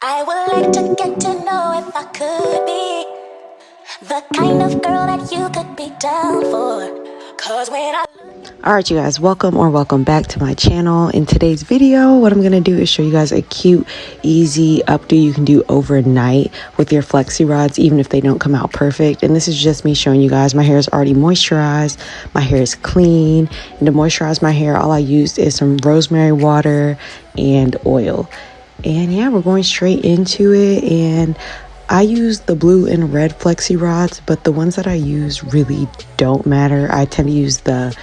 I would like to get to know if I could be the kind of girl that you could be down for. Cause when I Alright you guys, welcome back to my channel. In today's video, what I'm going to do is show you guys a cute, easy updo you can do overnight with your Flexi rods, even if they don't come out perfect. And this is just me showing you guys my hair is already moisturized, my hair is clean. And to moisturize my hair, all I used is some rosemary water and oil. And yeah, we're going straight into it. And I use the blue and red Flexi rods, but the ones that I use really don't matter. I tend to use the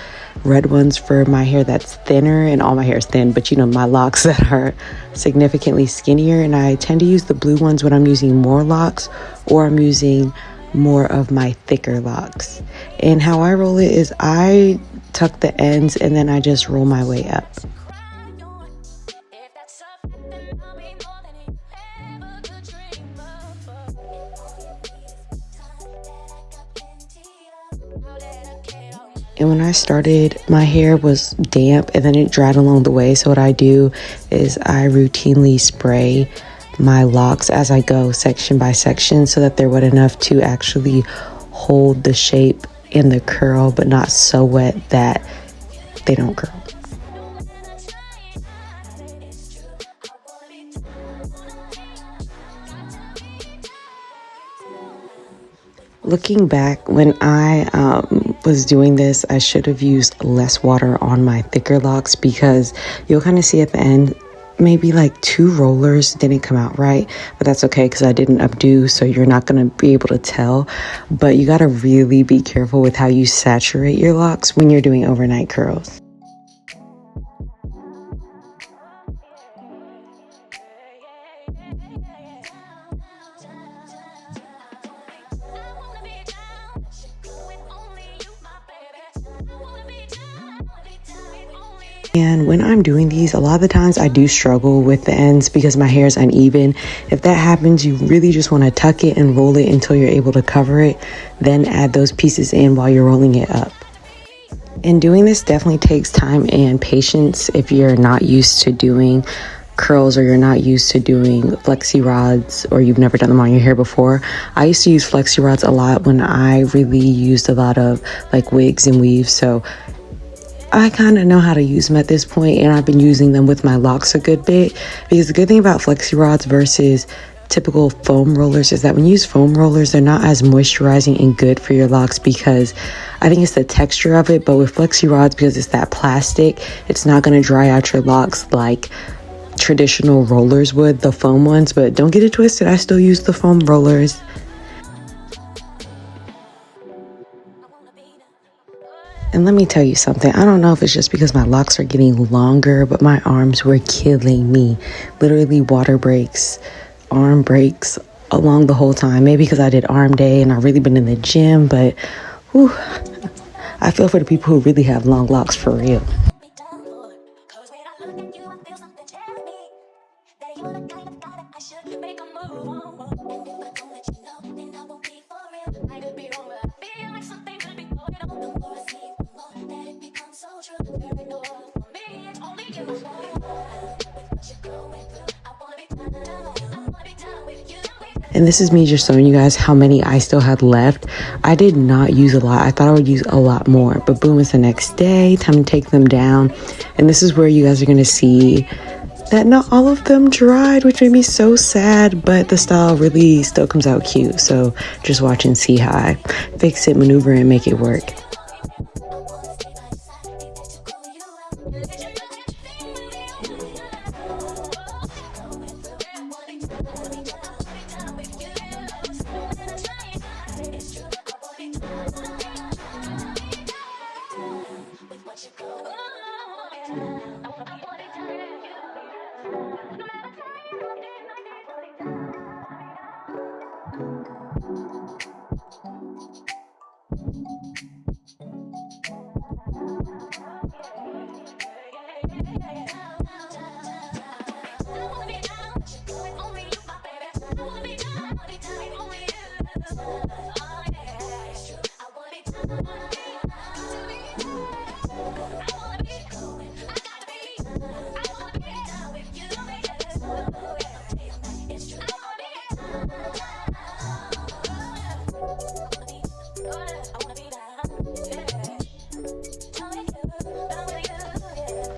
red ones for my hair that's thinner, and all my hair is thin, but you know, my locks that are significantly skinnier. And I tend to use the blue ones when I'm using more locks or I'm using more of my thicker locks. And how I roll it is I tuck the ends and then I just roll my way up. And when I started, my hair was damp and then it dried along the way. So what I do is I routinely spray my locks as I go section by section so that they're wet enough to actually hold the shape and the curl, but not so wet that they don't curl. Looking back, when I was doing this, I should have used less water on my thicker locks, because you'll kind of see at the end, maybe like 2 rollers didn't come out right, but that's okay because I didn't updo, so you're not going to be able to tell. But you got to really be careful with how you saturate your locks when you're doing overnight curls. And when I'm doing these, a lot of the times I do struggle with the ends because my hair is uneven. If that happens, you really just want to tuck it and roll it until you're able to cover it. Then add those pieces in while you're rolling it up. And doing this definitely takes time and patience if you're not used to doing curls or you're not used to doing Flexi rods or you've never done them on your hair before. I used to use Flexi rods a lot when I really used a lot of like wigs and weaves. So I kind of know how to use them at this point, and I've been using them with my locks a good bit. Because the good thing about Flexi rods versus typical foam rollers is that when you use foam rollers, they're not as moisturizing and good for your locks, because I think it's the texture of it. But with Flexi rods, because it's that plastic, it's not going to dry out your locks like traditional rollers would, the foam ones. But don't get it twisted, I still use the foam rollers. And let me tell you something, I don't know if it's just because my locks are getting longer, but my arms were killing me. Literally water breaks, arm breaks along the whole time. Maybe because I did arm day and I've really been in the gym, but whew, I feel for the people who really have long locks for real. And this is me just showing you guys how many I still had left. I did not use a lot. I thought I would use a lot more, but boom, it's the next day, time to take them down. And this is where you guys are going to see that not all of them dried, which made me so sad, but the style really still comes out cute. So just watch and see how I fix it, maneuver, and make it work.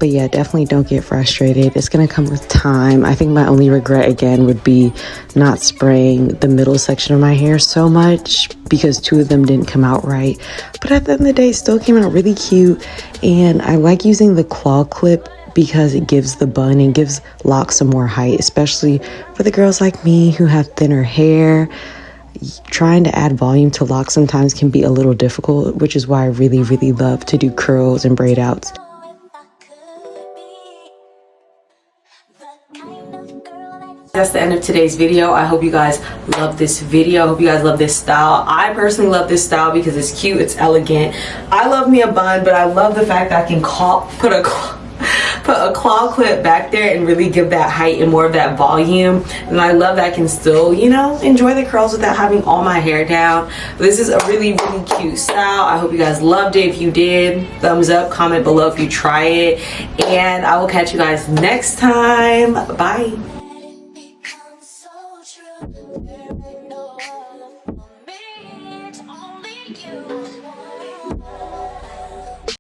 But yeah, definitely don't get frustrated. It's gonna come with time. I think my only regret again would be not spraying the middle section of my hair so much, because 2 of them didn't come out right. But at the end of the day, it still came out really cute. And I like using the claw clip because it gives the bun and gives locks some more height, especially for the girls like me who have thinner hair. Trying to add volume to locks sometimes can be a little difficult, which is why I really love to do curls and braid outs. That's the end of today's video. I hope you guys love this video. I hope you guys love this style. I personally love this style because it's cute, it's elegant. I love me a bun, but I love the fact that I can put a claw clip back there and really give that height and more of that volume. And I love that I can still, you know, enjoy the curls without having all my hair down. But this is a really cute style. I hope you guys loved it. If you did, thumbs up, comment below if you try it. And I will catch you guys next time. Bye.